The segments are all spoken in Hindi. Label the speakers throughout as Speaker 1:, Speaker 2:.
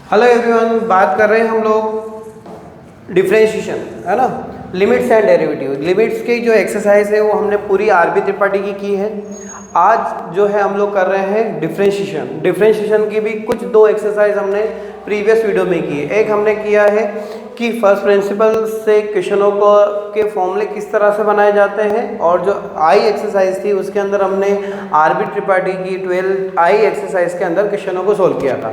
Speaker 1: हेलो एवरीवन, बात कर रहे हैं हम लोग डिफरेंशिएशन, है ना। Limits and derivative. लिमिट्स की जो एक्सरसाइज है वो हमने पूरी आरबी त्रिपाठी की है। आज जो है हम लोग कर रहे हैं डिफरेंशिएशन। डिफरेंशिएशन की भी कुछ दो एक्सरसाइज हमने प्रीवियस वीडियो में की है। एक हमने किया है कि फर्स्ट प्रिंसिपल से क्वेश्चनों को के फॉर्मूले किस तरह से बनाए जाते हैं, और जो आई एक्सरसाइज थी उसके अंदर हमने आरबी त्रिपाठी की 12 आई एक्सरसाइज के अंदर क्वेश्चनों को सोल्व किया था।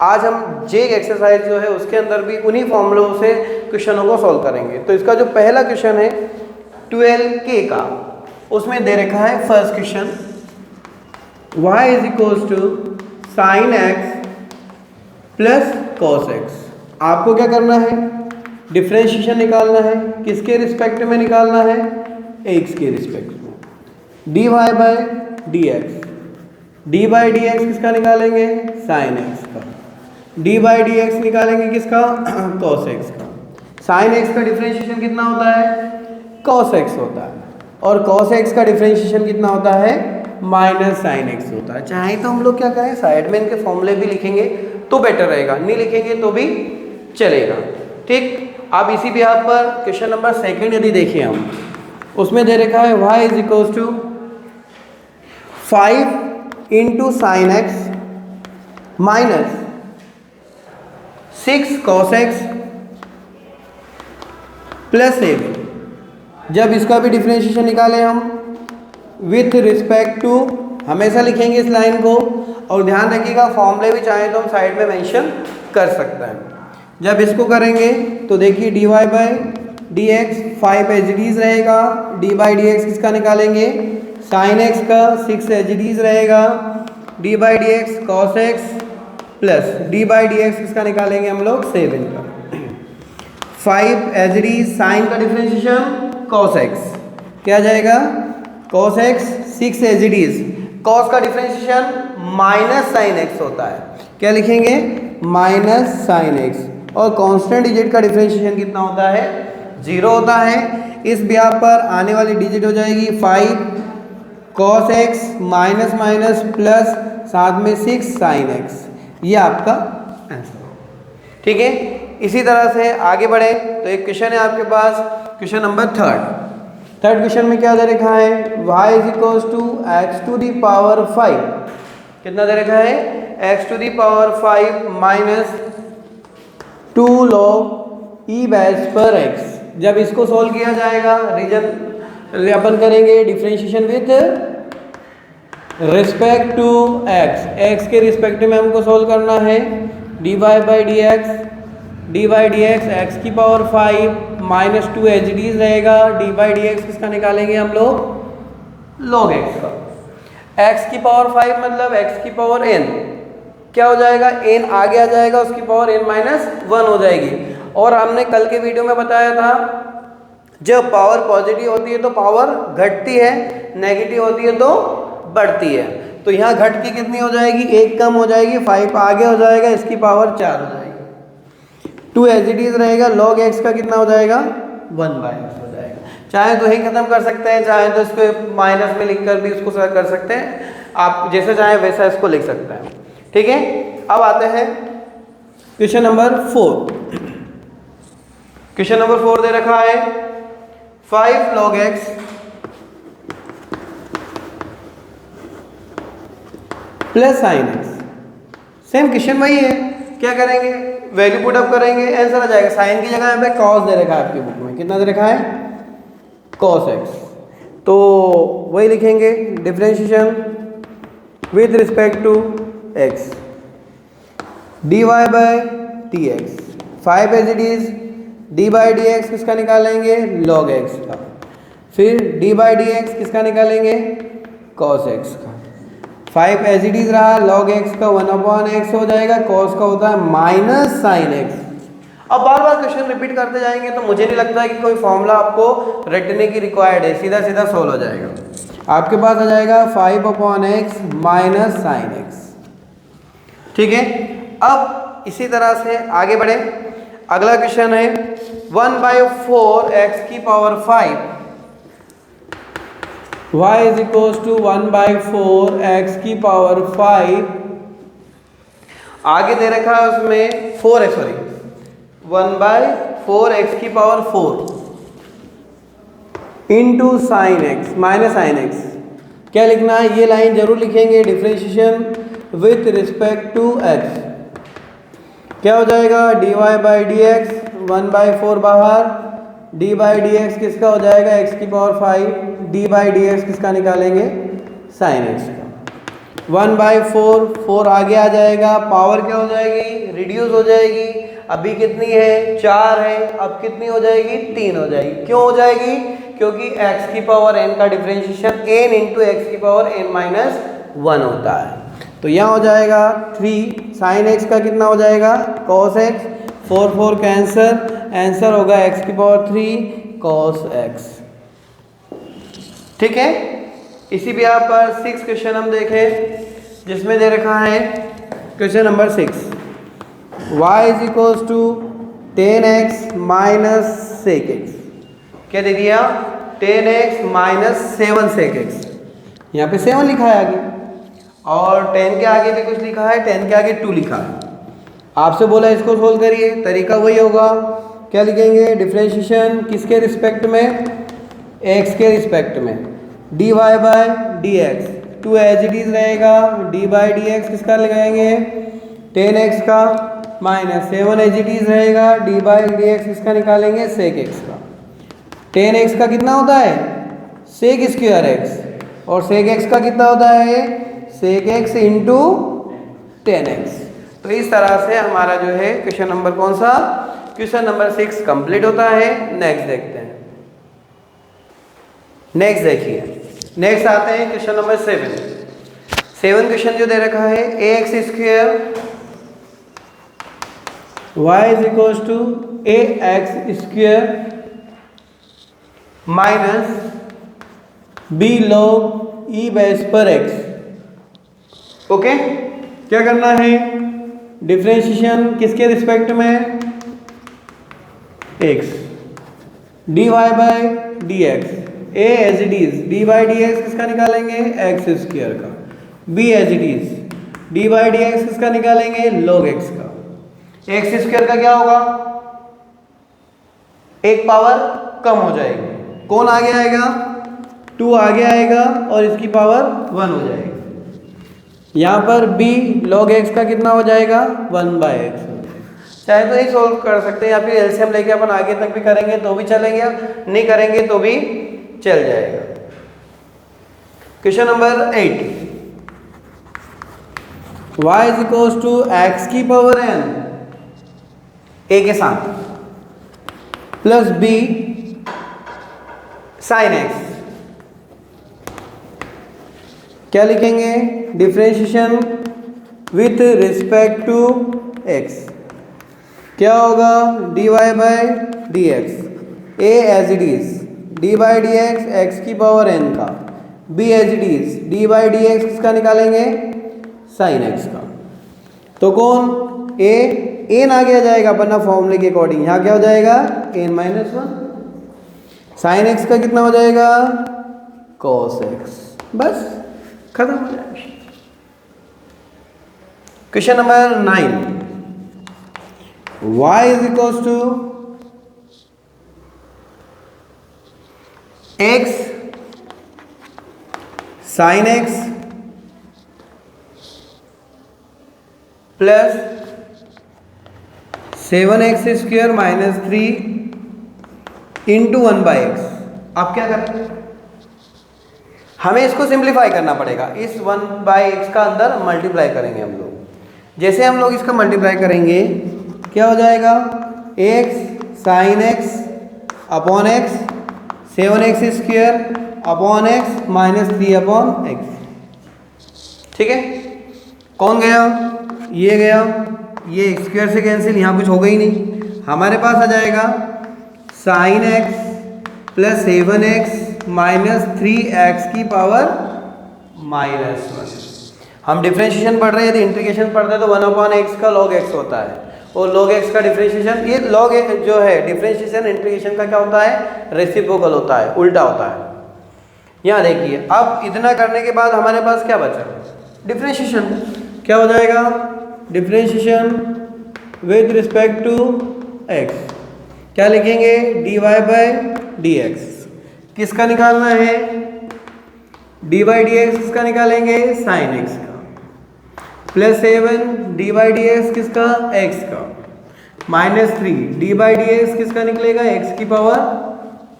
Speaker 1: आज हम जे एक्सरसाइज जो है उसके अंदर भी उन्हीं फॉर्मूलों से क्वेश्चनों को सॉल्व करेंगे। तो इसका जो पहला क्वेश्चन है 12K का, उसमें दे रखा है first question y is equals to sine x plus cos x. आपको क्या करना है? डिफरेंशिएशन निकालना है। किसके रिस्पेक्ट में निकालना है? एक्स के रिस्पेक्ट में। dy by d x. D by d x किसका निकालेंगे? साइन एक्स का। डी बाई डी एक्स निकालेंगे किसका? कॉस एक्स का। साइन एक्स का डिफरेंशिएशन कितना होता है? कॉस एक्स होता है। और कॉस एक्स का डिफरेंशिएशन कितना होता है? माइनस साइन एक्स होता है। चाहे तो हम लोग क्या करें, साइड में इनके फॉर्मूले भी लिखेंगे तो बेटर रहेगा, नहीं लिखेंगे तो भी चलेगा। ठीक, अब इसी भी यहाँ पर क्वेश्चन नंबर सेकंड यदि देखें हम, उसमें दे रखा है y is equals to 5 into sine x minus 6 cos x plus 7। जब इसका भी डिफरेंशिएशन निकालें हम विथ रिस्पेक्ट टू, हमेशा लिखेंगे इस लाइन को, और ध्यान रखिएगा फॉर्मूले भी चाहे तो हम साइड में मेंशन कर सकते हैं। जब इसको करेंगे तो देखिए d y by d x 5 एच रहेगा। डी बाई डी एक्स किसका निकालेंगे? साइन एक्स का। 6 एच रहेगा। D by d x cos x plus d by d x किसका निकालेंगे हम लोग? 7 का। 5 एच साइन का डिफरेंशिएशन कॉस एक्स, क्या जाएगा? कॉस एक्स 6 एच कॉस का डिफरेंशिएशन माइनस साइन एक्स होता है, क्या लिखेंगे? Minus sine x. और कांस्टेंट डिजिट का डिफरेंशिएशन कितना होता है? 0 होता है। इस ब्याह पर आने वाली डिजिट हो जाएगी 5 cos x minus minus plus साथ में 6 साइन एक्स। ये आपका आंसर। ठीक है, इसी तरह से आगे बढ़े तो एक क्वेश्चन है आपके पास, क्वेश्चन नंबर थर्ड क्वेश्चन में क्या दे रखा है? y is equals to x to the power 5। कितना दे रखा है? x to the power 5 minus 2 log e base पर x। जब इसको सोल्व किया जाएगा, रीजन अपन करेंगे differentiation with respect to x के रिस्पेक्ट में हमको सोल्व करना है। D y by d x, d by d x x की पावर 5 माइनस 2 एच रहेगा। डी बाई डी एक्स किसका निकालेंगे हम लोग? लॉग एक्स का। एक्स की पावर 5 मतलब एक्स की पावर n, क्या हो जाएगा? n आगे आ जाएगा, उसकी पावर n माइनस 1 हो जाएगी। और हमने कल के वीडियो में बताया था जब पावर पॉजिटिव होती है तो पावर घटती है, नेगेटिव होती है तो बढ़ती है। तो यहाँ घट की कितनी हो जाएगी? 1 कम हो जाएगी, 5 आगे हो जाएगा, इसकी पावर 4 हो जाएगी। 2 एच रहेगा। लॉग एक्स का कितना हो जाएगा? 1/x हो जाएगा। चाहे तो यही खत्म कर सकते हैं, चाहे तो इसको माइनस में लिखकर भी उसको कर सकते हैं। आप जैसे चाहे वैसा इसको लिख सकते हैं। ठीक है, अब आते हैं क्वेश्चन नंबर 4। क्वेश्चन नंबर 4 दे रखा है 5 log x plus sine x. Same question वही है, क्या करेंगे? वैल्यू पुट अप करेंगे, आंसर आ जाएगा। साइन की जगह यहाँ पे कॉस दे रखा है आपकी बुक में, कितना दे रखा है? Cos x. तो वही लिखेंगे differentiation with respect to x. D y by d x 5 as it is. D by d x किसका निकालेंगे? लॉग एक्स का। फिर डी बाई डी एक्स किसका निकालेंगे? कॉस एक्स का। 5 एज इट इज रहा, लॉग एक्स का 1/x हो जाएगा, कॉस का होता है माइनस साइन एक्स। अब बार बार क्वेश्चन रिपीट करते जाएंगे तो मुझे नहीं लगता है कि कोई फॉर्मूला आपको रटने की रिक्वायर्ड है, सीधा सीधा सोल्व हो जाएगा। आपके पास आ जाएगा 5/x माइनस साइन एक्स। ठीक है, अब इसी तरह से आगे बढ़े। अगला क्वेश्चन है 1/4 x की power 5 y is equals to 1/4 x की पावर 5 आगे दे रखा है उसमें 1/4 की power 4 into sine x minus sine x. क्या लिखना है, ये लाइन जरूर लिखेंगे, differentiation with respect to x. क्या हो जाएगा, dy बाई डी एक्स 1/4 बाहर, d बाई डी एक्स किसका हो जाएगा x की power 5, d by d x किसका निकालेंगे साइन x का। 1/4 4 आगे आ जाएगा, पावर क्या हो जाएगी रिड्यूस हो जाएगी। अभी कितनी है 4 है, अब कितनी हो जाएगी 3 हो जाएगी। क्यों हो जाएगी, क्योंकि x की पावर n का डिफरेंशिएशन n इंटू एक्स की पावर n माइनस 1 होता है। तो यहाँ हो जाएगा 3 साइन x का कितना हो जाएगा cos x, 4 कैंसर, आंसर होगा x की पावर 3 cos x। ठीक है। इसी भी यहाँ पर 6 क्वेश्चन हम देखें जिसमें दे रखा है question number 6, y is equals to 10x minus sec x। क्या दे दिया 10x माइनस 7 सेक x। यहाँ पे 7 लिखा है आगे और 10 के आगे भी कुछ लिखा है, 10 के आगे 2 लिखा है। आपसे बोला इसको सोल्व करिए, तरीका वही होगा। क्या लिखेंगे, डिफरेंशिएशन किसके रिस्पेक्ट में, x के रिस्पेक्ट में, dy by d x, 2 as it is रहेगा, d बाई डी एक्स किसका लगाएंगे 10x का, माइनस 7 एज इट इज रहेगा, d बाई डी एक्स किसका निकालेंगे सेक x का। 10x का कितना होता है सेक स्क्वायर x और सेक x का कितना होता है सेक x इंटू 10x। तो इस तरह से हमारा जो है क्वेश्चन नंबर कौन सा, क्वेश्चन नंबर 6 कंप्लीट होता है। नेक्स्ट देखते हैं, नेक्स्ट देखिए, नेक्स्ट आते हैं क्वेश्चन नंबर 7 क्वेश्चन जो दे रखा है ax square y is equals to ax square minus b log e base पर x। ओके, क्या करना है, डिफरेंशिएशन किसके रिस्पेक्ट में x, dy by d x, a as it is, d by d x किसका निकालेंगे एक्स स्क्वायर का, b as it is, d by d x किसका निकालेंगे log x का। एक्स स्क्वायर का क्या होगा, एक पावर कम हो जाएगी, कौन आगे आएगा 2 आगे आएगा और इसकी पावर 1 हो जाएगी। यहाँ पर b log x का कितना हो जाएगा 1/x। चाहे तो ही सोल्व कर सकते हैं या फिर एलसीएम लेके अपन आगे तक भी करेंगे तो भी चलेंगे, नहीं करेंगे तो भी चल जाएगा। Question number 8, y is equals to x की पावर n a के साथ प्लस b साइन x। क्या लिखेंगे, differentiation with respect to x। क्या होगा dy by d x, a as it is, d by d x x की पावर n का, b as it is, d by d x किसका निकालेंगे साइन x का। तो कौन a n आगे आ जाएगा अपना फॉर्मूले के अकॉर्डिंग, यहाँ क्या हो जाएगा n माइनस 1, साइन x का कितना हो जाएगा cos x। बस खत्म हो जाएगा। Question number 9, y is equals to x sine x plus 7x square minus 3 into 1/x। आप क्या करते हैं, हमें इसको सिंप्लीफाई करना पड़ेगा, इस 1/x का अंदर मल्टीप्लाई करेंगे हम लोग। जैसे हम लोग इसका मल्टीप्लाई करेंगे क्या हो जाएगा x sine x upon x, 7x square upon x minus 3 upon x। ठीक है, कौन गया, ये गया, ये स्क्वायर से कैंसिल, यहाँ कुछ होगा ही नहीं, हमारे पास आ जाएगा sign x plus 7x minus 3x की पावर माइनस 1। हम डिफरेंशिएशन पढ़ रहे हैं, यदि इंटीग्रेशन पढ़ते हैं तो 1/x का log x होता है, और log x का डिफरेंशिएशन, ये log जो है डिफरेंशिएशन इंटीग्रेशन का क्या होता है रेसिप्रोकल होता है, उल्टा होता है। यहाँ देखिए, अब इतना करने के बाद हमारे पास क्या बचा डिफरेंशिएशन, क्या हो जाएगा differentiation with respect to x, क्या लिखेंगे? dy by dx। किसका निकालना है? dy dx किसका निकालेंगे? साइन x का, प्लस 7 dy dx किसका? x का, माइनस 3 dy dx किसका निकलेगा? x की पावर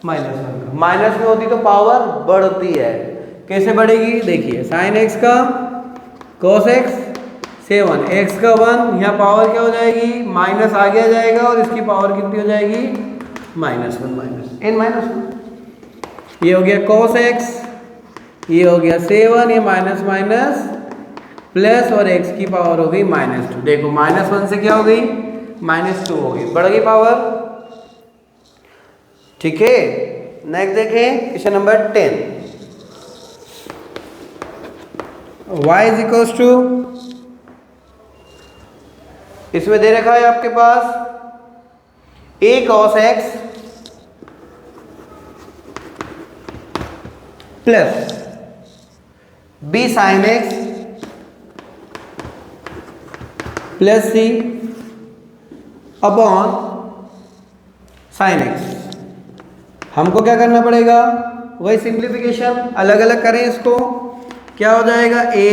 Speaker 1: -1 का। माइनस में होती तो पावर बढ़ती है, कैसे बढ़ेगी? देखिए साइन x का cos x 7, x का 1, यहाँ पावर क्या हो जाएगी? माइनस आगे आ जाएगा और इसकी पावर कितनी हो जाएगी? -1 माइनस n माइनस 1। ये हो गया cos x, ये हो गया 7, ये माइनस माइनस प्लस और x की पावर हो गई -2। देखो -1 से क्या हो गई? -2 हो गई, बढ़ गई पावर। ठीक है, नेक्स्ट देखें question number 10। y is equals to, इसमें दे रखा है आपके पास a cos x plus b sin x plus c upon sin x। हमको क्या करना पड़ेगा? वही सिंप्लीफिकेशन, अलग अलग करें इसको। क्या हो जाएगा? a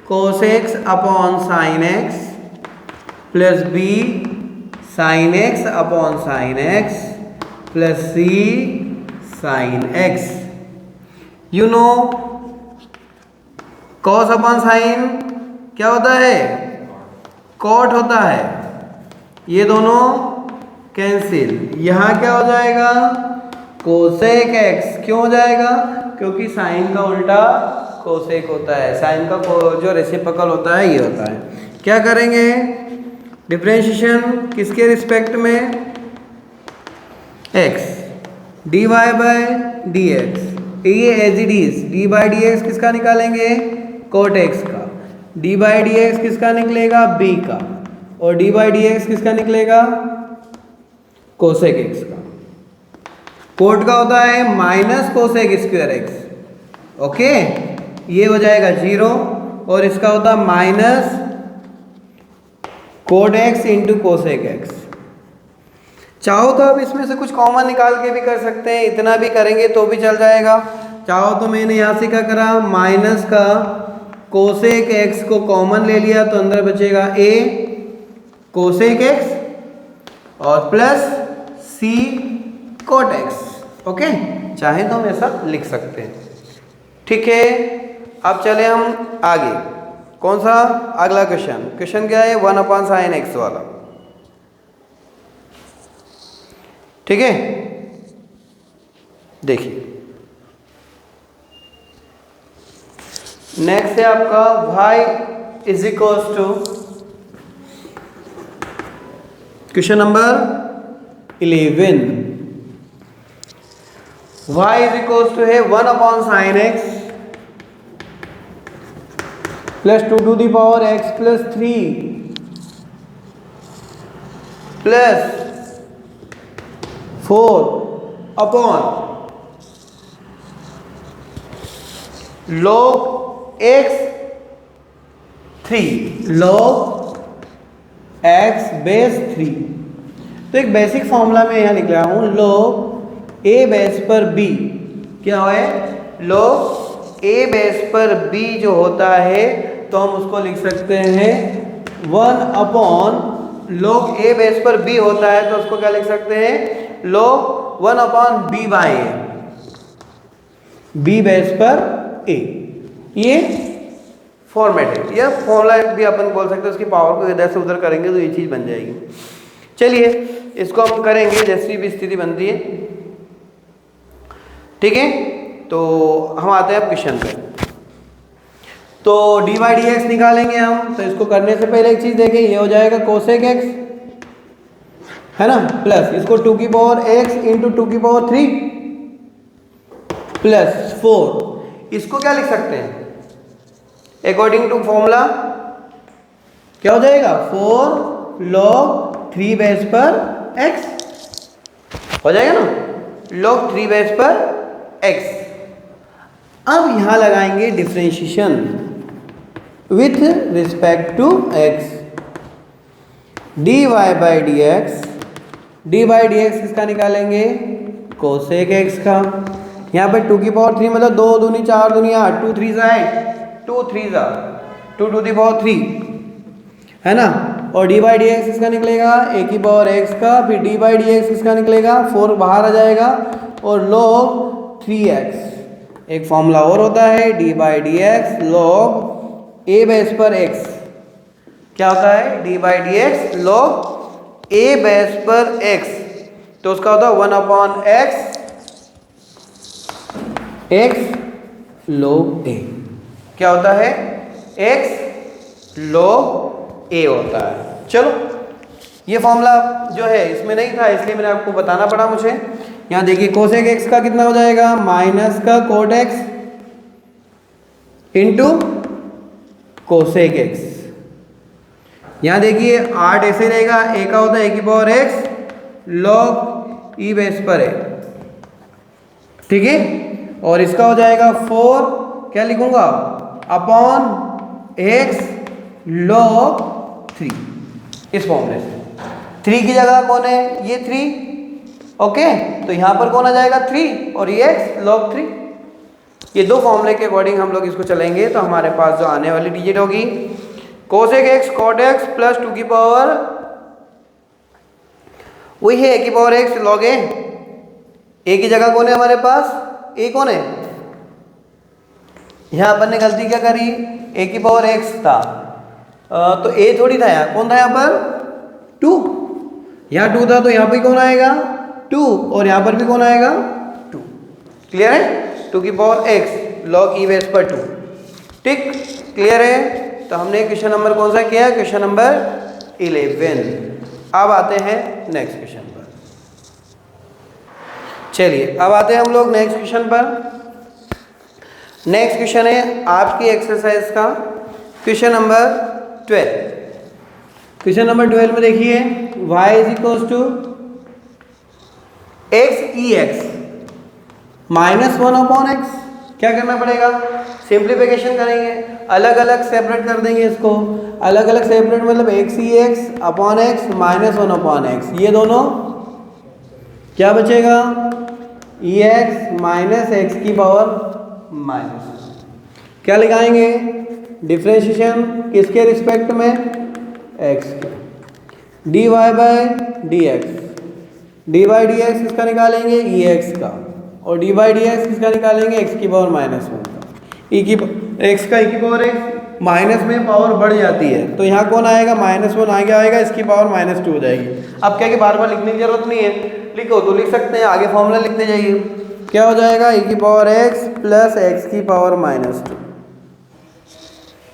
Speaker 1: cos x upon sin x plus b sin x upon sin x plus c sin x। You know cos upon sin क्या होता है? cot होता है। ये दोनों कैंसिल, यहाँ क्या हो जाएगा? Cosec x। क्यों हो जाएगा? क्योंकि साइन का उल्टा कोसेक होता है, साइन का जो रेसिप्रोकल होता है ये होता है। क्या करेंगे? डिफरेंशिएशन किसके रिस्पेक्ट में? x, dy by dx। ये as it is, dy by dx किसका निकालेंगे? कोट x का। dy बाई dx किसका निकलेगा? b का। और dy बाई dx किसका निकलेगा? कोसेक x का। कोट का होता है minus cosec square x। Okay, ये हो जाएगा 0 और इसका होता है minus cot x into cosec x। चाहो तो अब इसमें से कुछ कॉमन निकाल के भी कर सकते हैं, इतना भी करेंगे तो भी चल जाएगा। चाहो तो मैंने यहाँ से क्या करा? माइनस का कोसेक x को कॉमन ले लिया तो अंदर बचेगा a कोसेक x और plus c cot x। Okay, चाहे तो हम ऐसा लिख सकते हैं। ठीक है, अब चले हम आगे। कौन सा अगला क्वेश्चन? क्वेश्चन क्या है? 1 अपॉन साइन x वाला। ठीक है, देखिए नेक्स्ट है आपका y is equals to, question number 11। y is equals to है 1 upon sine x plus 2 to the power x plus 3 plus 4 upon log x 3 log x base 3। तो एक बेसिक फॉर्मूला में यहां लिख रहा हूं, log a बेस पर b क्या है? log a बेस पर b जो होता है तो हम उसको लिख सकते हैं 1 अपॉन log a बेस पर b होता है तो उसको क्या लिख सकते हैं? log 1 upon b by a, b base पर a। ये फॉर्मेट है, यह फॉर्मूला भी अपन बोल सकते हैं। उसकी पावर को इधर से उधर करेंगे तो ये चीज़ बन जाएगी। चलिए इसको हम करेंगे जैसी भी स्थिति बनती है। ठीक है, तो हम आते हैं अब क्वेश्चन पे। तो डी बाई डी एक्स निकालेंगे हम, तो इसको करने से पहले एक चीज़ देखें, ये हो जाएगा कोसेक एक्स है ना, प्लस इसको 2 की पावर x इंटू 2 की पावर 3 प्लस 4। इसको क्या लिख सकते हैं? अकॉर्डिंग टू फॉर्मूला क्या हो जाएगा? 4 log 3 बेस पर x हो जाएगा ना, log 3 बेस पर x। अब यहां लगाएंगे differentiation with respect to x. D y by d x, d by d x किसका निकालेंगे? कोसेक एक्स का। यहाँ पे 2 की पावर 3 मतलब 2 दूनी 4 दूनी 8, 2 3 8, 2 3 2 टू दी पावर 3 है ना। और डी बाई डी एक्स किसका निकलेगा? ए की पावर एक्स का। फिर डी बाई डी एक्स किसका निकलेगा? 4 बाहर आ जाएगा और log 3x। एक फॉर्मूला और होता है D by d x log A base पर x। क्या होता है? D by d x log A base पर x, तो उसका होता है 1/x x log a। क्या होता है? x log a होता है। चलो, ये फॉर्मूला जो है इसमें नहीं था इसलिए मैंने आपको बताना पड़ा मुझे। यहाँ देखिए कोसेक एक्स का कितना हो जाएगा? माइनस का cot x into cosec x. यहाँ देखिए 8 ऐसे रहेगा, ए का होता है ए की पावर एक्स log ई बेस पर है, ठीक है। और इसका हो जाएगा 4, क्या लिखूंगा? Upon x log 3। इस फॉर्मूले से 3 की जगह कौन है? ये 3, ओके। तो यहाँ पर कौन आ जाएगा? 3 और ये x log 3। ये दो फॉर्मूले के अकॉर्डिंग हम लोग इसको चलेंगे तो हमारे पास जो आने वाली डिजिट होगी cosec x cot x plus 2 की पावर वही है ए की power x log a। A की जगह कौन है हमारे पास? ए कौन है? यहाँ अपन ने गलती क्या करी? ए की पावर एक्स था तो ए थोड़ी था, यहाँ कौन था? यहाँ पर 2। यहाँ 2 था तो यहाँ पे कौन आएगा? 2 और यहाँ पर भी कौन आएगा? 2। क्लियर है? 2 की पावर एक्स log ई बेस पर 2। ठीक, क्लियर है? तो हमने क्वेश्चन नंबर कौन सा किया? Question number 11। अब आते हैं नेक्स्ट क्वेश्चन पर। चलिए अब आते हैं हम लोग नेक्स्ट क्वेश्चन पर। नेक्स्ट क्वेश्चन है आपकी एक्सरसाइज का क्वेश्चन नंबर 12। क्वेश्चन नंबर 12 में देखिए y is equal to x e x minus 1/x। क्या करना पड़ेगा? सिंप्लीफिकेशन करेंगे, अलग अलग सेपरेट कर देंगे इसको। अलग अलग सेपरेट मतलब x e x upon x minus 1/x। ये दोनों क्या बचेगा? ई एक्स माइनस एक्स की पावर माइनस। क्या लगाएंगे? डिफ्रेंशिएशन किसके रिस्पेक्ट में? एक्स के। D y by d x, d by d x किसका निकालेंगे? ई एक्स का। और डी बाई डी एक्स किसका निकालेंगे? एक्स की पावर माइनस 1 का। ई की एक्स का ई की पावर एक्स माइनस में पावर बढ़ जाती है तो यहाँ कौन आएगा? -1 आगे आएगा, इसकी पावर -2 हो जाएगी। अब क्या कि बार बार लिखने की जरूरत नहीं है, लिखो तो लिख सकते हैं, आगे फॉर्मूला लिखते जाइए। क्या हो जाएगा? ई की पावर एक्स प्लस एक्स की पावर -2।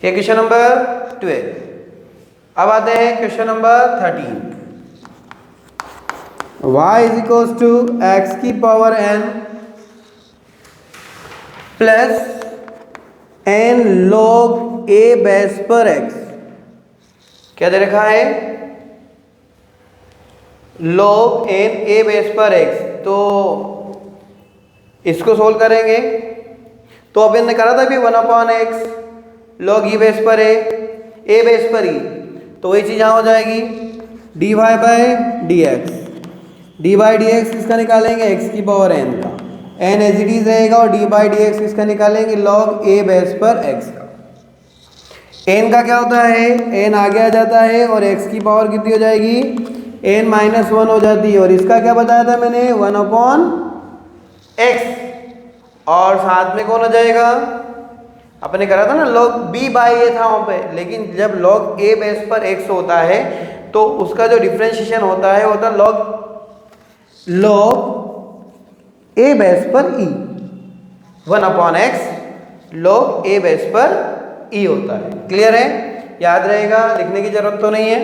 Speaker 1: ये क्वेश्चन नंबर 12। अब आते हैं question number 13। y is equal to x की power n plus n log a base पर x। क्या दे रखा है? log n a बेस पर x। तो इसको सोल्व करेंगे तो अपन ने करा था अभी 1/x log e बेस पर a बेस पर e, तो वही चीज़ यहाँ हो जाएगी dy by d x. D by d x किसका निकालेंगे? x की पावर n का। n एज इट इज रहेगा और डी बाई डी एक्स किसका निकालेंगे? log a बेस पर x का। n का क्या होता है? n आगे आ जाता है और x की पावर कितनी हो जाएगी? n -1 हो जाती है। और इसका क्या बताया था मैंने? 1/x। और साथ में कौन हो जाएगा? अपने करा था ना log b बाई a था वहाँ पे, लेकिन जब log a बेस पर x होता है तो उसका जो डिफ्रेंशिएशन होता है होता है log a बेस पर e। 1/x log a base पर e होता है। क्लियर है? याद रहेगा, लिखने की जरूरत तो नहीं है।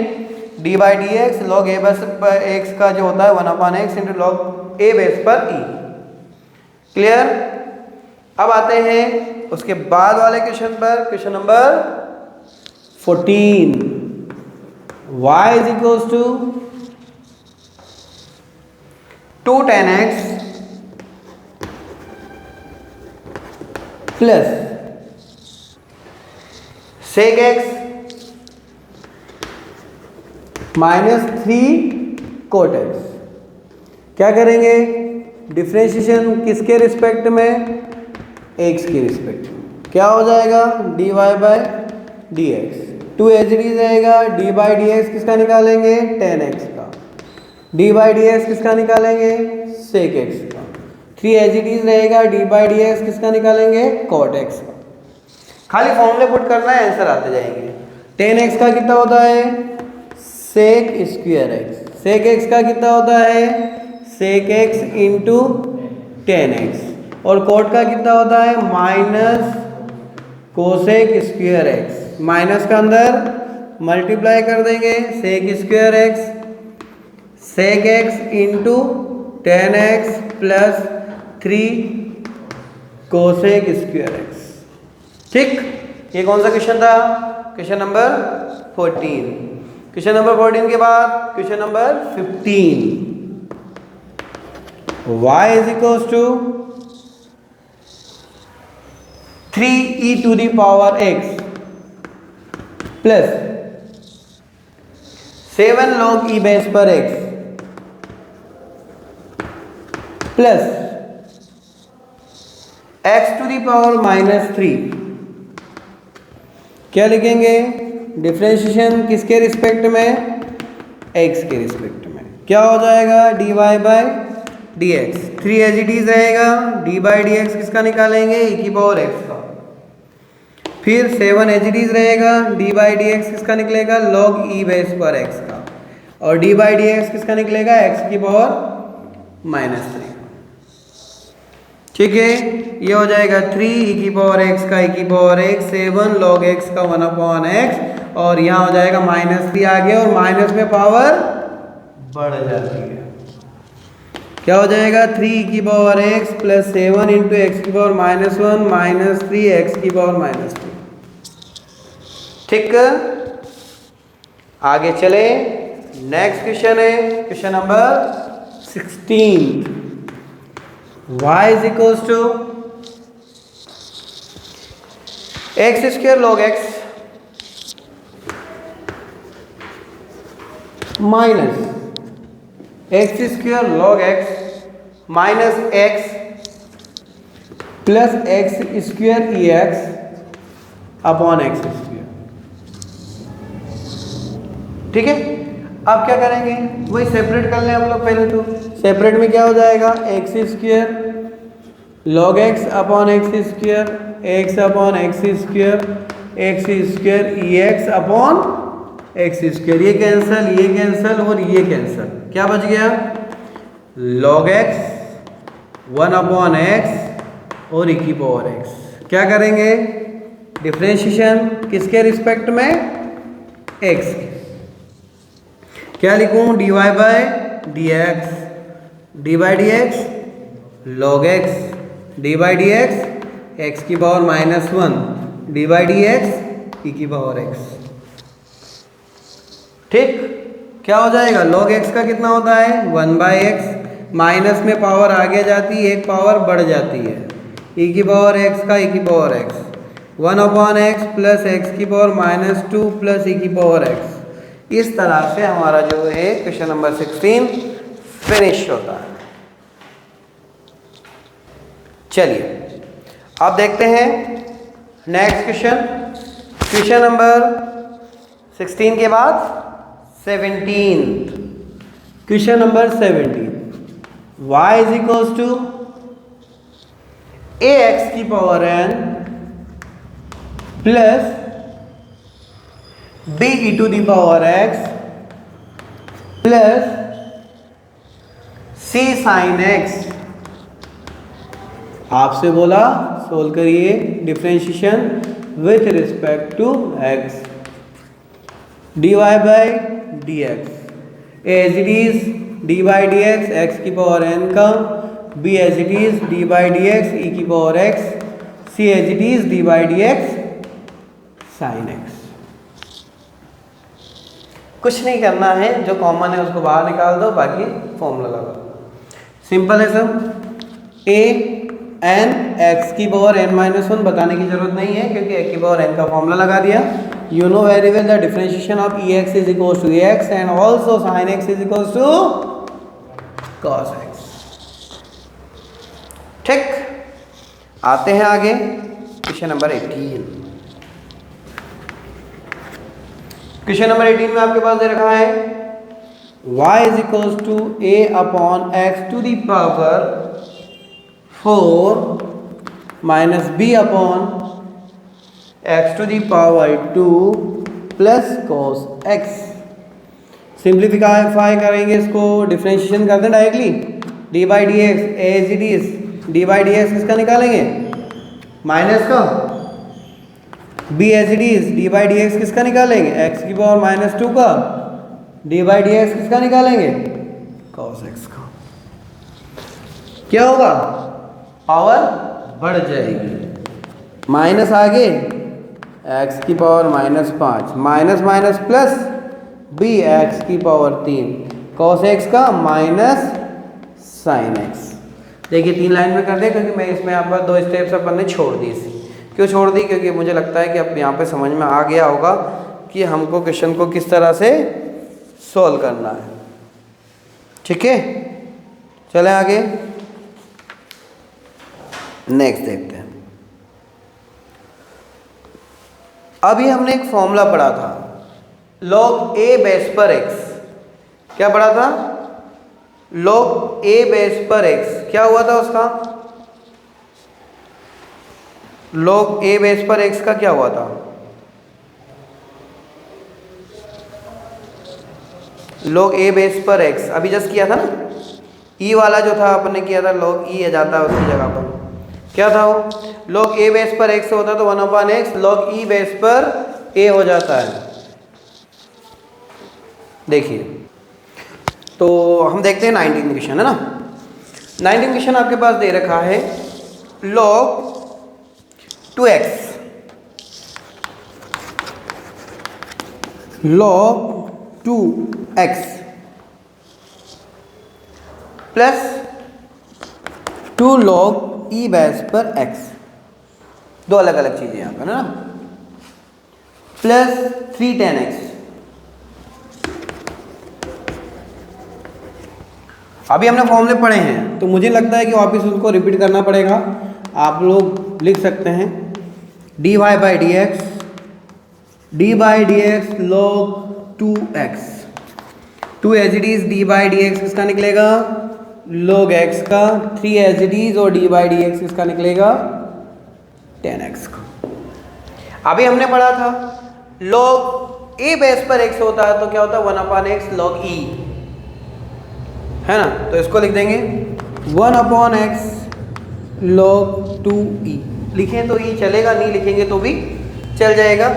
Speaker 1: d by d x log a base पर x का जो होता है 1/x into log a base पर e। क्लियर? अब आते हैं उसके बाद वाले क्वेश्चन पर, question number 14। y is equal to 2 tan x plus sec x minus 3 cot x. क्या करेंगे? डिफ्रेंशिएशन किसके रिस्पेक्ट में? एक्स के रिस्पेक्ट में। क्या हो जाएगा? dy by d x. 2 एच डी रहेगा, डी बाई डी एक्स किसका निकालेंगे? टेन एक्स का। डी बाई डी एक्स किसका निकालेंगे? सेक एक्स का। 3 एच डी रहेगा, डी बाई डी एक्स किसका निकालेंगे? कॉट एक्स का। खाली फॉर्मूले पुट करना है, आंसर आते जाएंगे। 10x का कितना होता है? Sec square x. Sec x का कितना होता है? Sec x into 10x। और कोट का कितना होता है? Minus cosec square x. Minus का अंदर मल्टीप्लाई कर देंगे, sec square x sec x into 10x plus 3 cosec square x. ठीक, ये कौन सा क्वेश्चन था? Question number 14। क्वेश्चन नंबर 14 के बाद question number 15। y is equals to 3e to the power x plus 7 log e base पर x plus x to the power minus 3। क्या लिखेंगे? डिफरेंशिएशन किसके रिस्पेक्ट में? x के रिस्पेक्ट में। क्या हो जाएगा? dy by d x. 3 एच डी रहेगा, डी बाई डी एक्स किसका निकालेंगे? e की पावर x का। फिर 7 एच डी रहेगा, डी बाई डी एक्स किसका निकलेगा? log e बेस पर x का। और डी बाई डी एक्स किसका निकलेगा? x की पावर माइनस 3। ठीक है, ये हो जाएगा 3 e की पावर x का e की पावर x 7 log x का 1/x। और यहाँ हो जाएगा माइनस 3 आ गया और माइनस में पावर बढ़ जाती है। क्या हो जाएगा? 3 e की power x plus 7 into x की पावर माइनस 1 माइनस 3 एक्स की पावर माइनस 3। ठीक, आगे चले। नेक्स्ट क्वेश्चन है question number 16। y is equals to x square log x minus x square log x minus x plus x square e x upon x square. ठीक है, अब क्या करेंगे? वही सेपरेट कर लें हम लोग पहले। तो सेपरेट में क्या हो जाएगा? X square log x upon x square, x upon x square e x upon x square. ये कैंसल और ये कैंसल। क्या बच गया? log x 1/x और e की पावर x। क्या करेंगे? डिफरेंशिएशन किसके रिस्पेक्ट में? x के। क्या लिखूं? dy by d x, d by d x log x, d by d x x की power minus 1, d by d x e की पावर x। ठीक, क्या हो जाएगा? log x का कितना होता है? 1/x। माइनस में पावर आगे जाती है, एक पावर बढ़ जाती है, e की पावर x का e की power x 1/x plus x की पावर माइनस 2 प्लस e की पावर x। इस तरह से हमारा जो है क्वेश्चन नंबर 16 फिनिश होता है। चलिए अब देखते हैं नेक्स्ट क्वेश्चन। क्वेश्चन नंबर 16 के बाद 17। Question number 17। y is equals to ax की power n plus b e to the power x plus c sine x। आपसे बोला सोल्व करिए differentiation with respect to x। dy by d x as it is d by d x x की पावर n का, b as it is d by d x e की power x, c as it is d by d x sine x। कुछ नहीं करना है, जो कॉमन है उसको बाहर निकाल दो, बाकी फॉर्मूला लगा दो। सिंपल है सब। a एन एक्स की पावर एन माइनस वन बताने की जरूरत नहीं है क्योंकि एक्स की पावर एन का फॉर्मूला लगा दिया. You know very well the differentiation of e x is equal to x and also sine x is equal to cos x. ठीक, आते हैं आगे क्वेश्चन नंबर 18. क्वेश्चन नंबर 18 में आपके पास दे रखा है y is equal to a upon x to the power 4 minus b upon x to the power 2 plus cos x. Simplify करेंगे इसको, डिफरेंशिएशन कर दें directly. D by d x as it is. D by d x किसका निकालेंगे? माइनस का. b as it is. D by d x किसका निकालेंगे? x की पावर माइनस 2 का. डी बाई डी एक्स किसका निकालेंगे? कॉस x का. क्या होगा? पावर बढ़ जाएगी. माइनस आगे x की power minus 5 minus minus plus b x की पावर 3 cos x का माइनस साइन x. देखिए 3 लाइन में कर दे क्योंकि मैं इसमें यहाँ पर 2 स्टेप्स अपन ने छोड़ दी. क्यों छोड़ दी? क्योंकि मुझे लगता है कि अब यहाँ पे समझ में आ गया होगा कि हमको क्वेश्चन को किस तरह से सॉल्व करना है. ठीक है, चलें आगे. नेक्स्ट देखते हैं. अभी हमने एक फॉर्मूला पढ़ा था log a बेस पर x. क्या पढ़ा था? log a बेस पर x. क्या हुआ था उसका? log a बेस पर x का क्या हुआ था? log a बेस पर x अभी जस्ट किया था ना. e वाला जो था अपन ने किया था log e आ जाता है उसकी जगह पर. क्या था वो? log a बेस पर x होता तो 1/x log e बेस पर a हो जाता है. देखिए तो हम देखते हैं 19 क्वेश्चन है ना. 19 क्वेश्चन आपके पास दे रखा है log 2x log 2x plus 2 log e base पर x. दो अलग अलग चीजें यहाँ पर ना. Plus 3 tan x. अभी हमने फॉर्मूले पढ़े हैं तो मुझे लगता है कि वापस उसको रिपीट करना पड़ेगा. आप लोग लिख सकते हैं dy by d x d by d x log 2x. 2 as it is. D by d x किसका निकलेगा? log x का. 3 एज इट इज और डी बाई डी एक्स किसका निकलेगा? tan x का. अभी हमने पढ़ा था log a बेस पर x होता है तो क्या होता है? 1/x log e है ना. तो इसको लिख देंगे 1/x log 2e. लिखें तो e चलेगा, नहीं लिखेंगे तो भी चल जाएगा.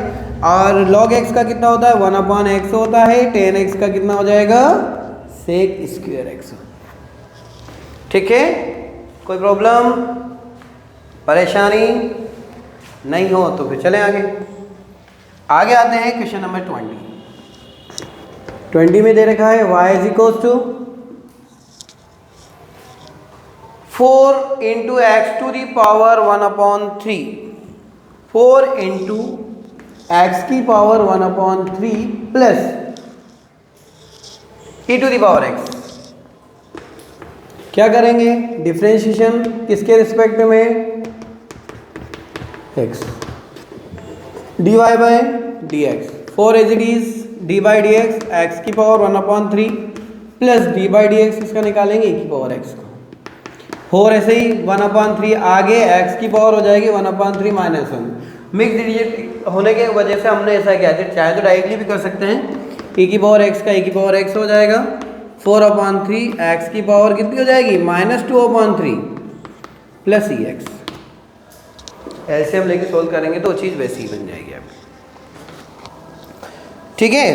Speaker 1: और log x का कितना होता है? 1/x होता है. tan x का कितना हो जाएगा? sec square x. ठीक है, कोई प्रॉब्लम परेशानी नहीं हो तो फिर चलें आगे. आगे आते हैं क्वेश्चन नंबर 20. 20 में दे रखा है y is equal to 4 into x to the power 1/3. 4 into x की power 1/3 plus e to the power x. क्या करेंगे? डिफरेंशिएशन किसके रिस्पेक्ट में? x. dy by d x. 4 as it is. D by d x x की power 1/3 plus d by d x इसका निकालेंगे e की पावर x. 4 ऐसे ही 1/3 आगे x की पावर हो जाएगी 1/3 माइनस 1. मिक्स डिजिट होने के वजह से हमने ऐसा किया. चाहे तो डायरेक्टली भी कर सकते हैं. e की पावर x का e की पावर x हो जाएगा. 4/3 x की पावर कितनी हो जाएगी? -2/3 प्लस ई एक्स. एलसीएम लेके सोल्व करेंगे तो चीज़ वैसी ही बन जाएगी आपकी. ठीक है,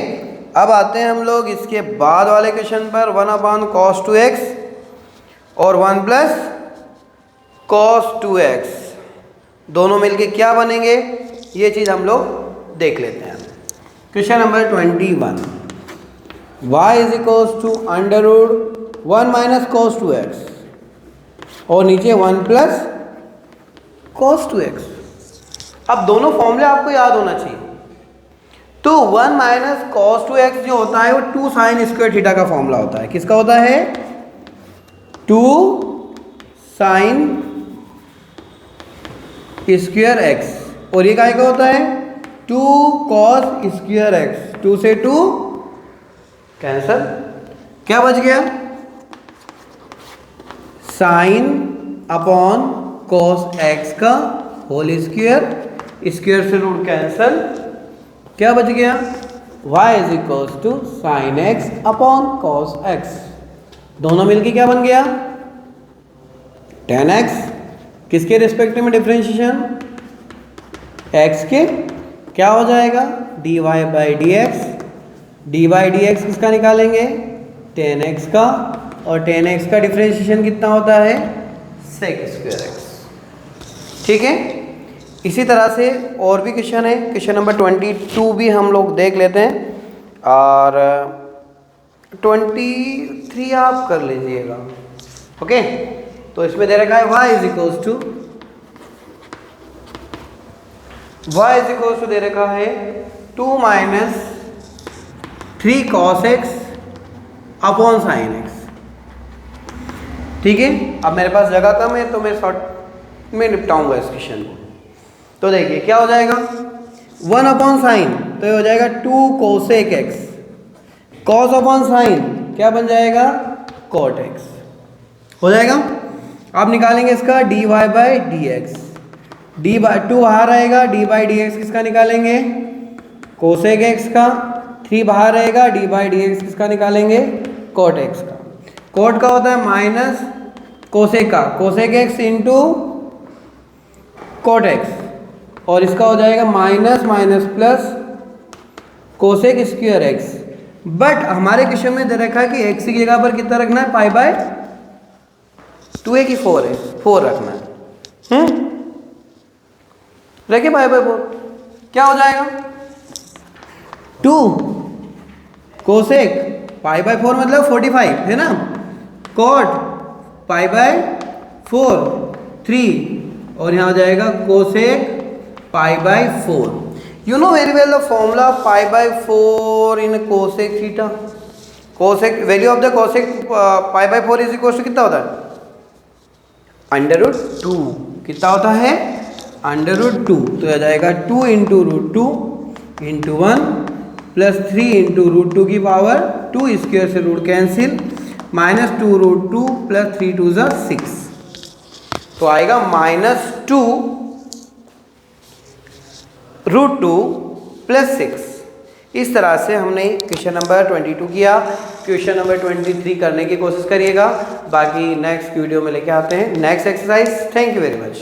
Speaker 1: अब आते हैं हम लोग इसके बाद वाले क्वेश्चन पर. 1/cos 2x और 1 प्लस cos 2x दोनों मिलके क्या बनेंगे ये चीज़ हम लोग देख लेते हैं. Question number 21. y is equals to under root 1 minus cos 2x और नीचे 1 प्लस cos 2x। अब दोनों फॉर्मूले आपको याद होना चाहिए। तो 1 माइनस कॉस 2x जो होता है वो 2 साइन स्क्वायर थीटा का फॉर्मूला होता है। किसका होता है? 2 साइन स्क्वायर x। और ये काय का होता है? 2 कॉस स्क्वायर x। 2 से 2 कैंसल, क्या बच गया? साइन अपॉन कॉस x का होल स्क्वायर, स्क्वायर से रूट कैंसल, क्या बच गया? y is equals to sine x upon cos x। दोनों मिलके क्या बन गया? tan x। किसके रिस्पेक्टिव में डिफरेंशिएशन? x के। क्या हो जाएगा? dy by d x. D by d x किसका निकालेंगे? tan x का। और tan x का डिफरेंशिएशन कितना होता है? sec square x। ठीक है। इसी तरह से और भी क्वेश्चन है। क्वेश्चन नंबर 22 भी हम लोग देख लेते हैं और 23 आप कर लीजिएगा। ओके, तो इसमें दे रखा है y इज इक्वल्स टू दे रखा है 2 minus 3 cos x upon sine x। ठीक है। अब मेरे पास जगह कम है तो मैं शॉर्ट में निपटाऊंगा इस क्वेश्चन को। तो देखिए क्या हो जाएगा? 1 अपॉन साइन तो ये हो जाएगा 2 cosec x। Cos upon sine क्या बन जाएगा? कॉट x हो जाएगा। अब निकालेंगे इसका dy by d x. D by 2 बाहर आएगा, डी बाई डी एक्स किसका निकालेंगे? कोसेक x का। 3 बाहर रहेगा, डी बाई डी एक्स किसका निकालेंगे? कॉट x का। कॉट का होता है माइनस कोसेक का, cosec x into cot x। और इसका हो जाएगा minus minus plus cosec square x। But हमारे क्वेश्चन में दे रखा है कि x की जगह पर कितना रखना है? पाई बाय 2a की 4 है, 4 रखना है। रखे पाई बाय 4, क्या हो जाएगा? 2 कोसेक पाई बाय 4 मतलब 45 है ना। कॉट पाई बाय 4 3 और यहाँ हो जाएगा cosec pi by 4। You know very well the formula pi by 4 in cosec theta. Cosec value of the cosec pi by 4 is equals to कितना होता है? Under root 2। कितना होता है? Under root 2। तो आ जाएगा 2 into root 2 into 1 plus 3 into root 2 की पावर 2 स्क्वायर से root cancel minus 2 root 2 plus 3 2 ज़ा 6। तो आएगा माइनस 2 रूट 2 प्लस 6। इस तरह से हमने क्वेश्चन नंबर 22 किया। क्वेश्चन नंबर 23 करने की कोशिश करिएगा। बाकी नेक्स्ट वीडियो में लेके आते हैं next exercise. Thank you very much.